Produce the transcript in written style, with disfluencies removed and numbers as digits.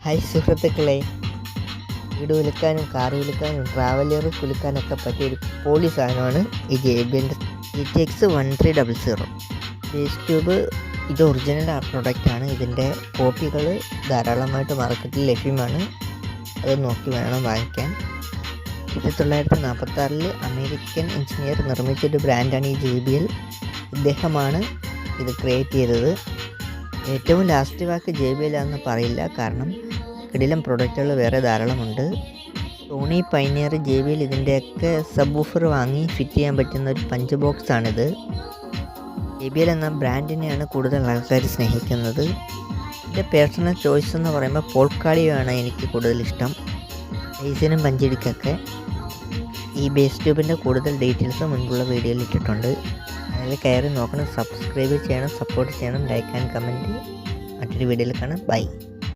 Hi സുഹൃത്തുക്കളെ, വീട് വിൽക്കാനും കാർ വിൽക്കാനും ട്രാവലർ വിൽക്കാനൊക്കെ പറ്റിയ ഒരു പൊളി സാധനമാണ് ഈ JBL GTX 1300 ബേസ് ട്യൂബ്. ഇത് ഒറിജിനൽ പ്രൊഡക്റ്റാണ്. ഇതിൻ്റെ കോപ്പികൾ ധാരാളമായിട്ട് മാർക്കറ്റിൽ ലഭ്യമാണ്. അത് നോക്കി വേണം വാങ്ങിക്കാൻ. 1946 അമേരിക്കൻ എഞ്ചിനീയർ നിർമ്മിച്ചൊരു ബ്രാൻഡാണ് ഈ JBL. ഇദ്ദേഹമാണ് ഇത് ക്രിയേറ്റ് ചെയ്തത്. ഏറ്റവും ലാസ്റ്റ് വാക്ക് JBL ആണെന്ന് പറയില്ല, കാരണം കിടിലം പ്രൊഡക്റ്റുകൾ വേറെ ധാരാളമുണ്ട്. സോണി പൈനിയർ JBL ഇതിൻ്റെയൊക്കെ സബ് വൂഫർ വാങ്ങി ഫിറ്റ് ചെയ്യാൻ പറ്റുന്ന ഒരു പഞ്ച് ബോക്സാണിത്. JBL എന്ന ബ്രാൻഡിനെയാണ് കൂടുതൽ ആൾക്കാർ സ്നേഹിക്കുന്നത്. എൻ്റെ പേഴ്സണൽ ചോയ്സ് എന്ന് പറയുമ്പോൾ പോൾക്കാഡിയാണ് എനിക്ക് കൂടുതൽ ഇഷ്ടം. സൈസിനും പഞ്ചിടിക്കൊക്കെ. ഈ ബേസ് ട്യൂബിൻ്റെ കൂടുതൽ ഡീറ്റെയിൽസ് മുൻപുള്ള വീഡിയോയിൽ ഇട്ടിട്ടുണ്ട്. അതിൽ കയറി നോക്കണം, സബ്സ്ക്രൈബ് ചെയ്യണം, സപ്പോർട്ട് ചെയ്യണം, ലൈക്ക് ആൻഡ് കമൻറ്റ്. മറ്റൊരു വീഡിയോയിൽ കാണാം. ബൈ.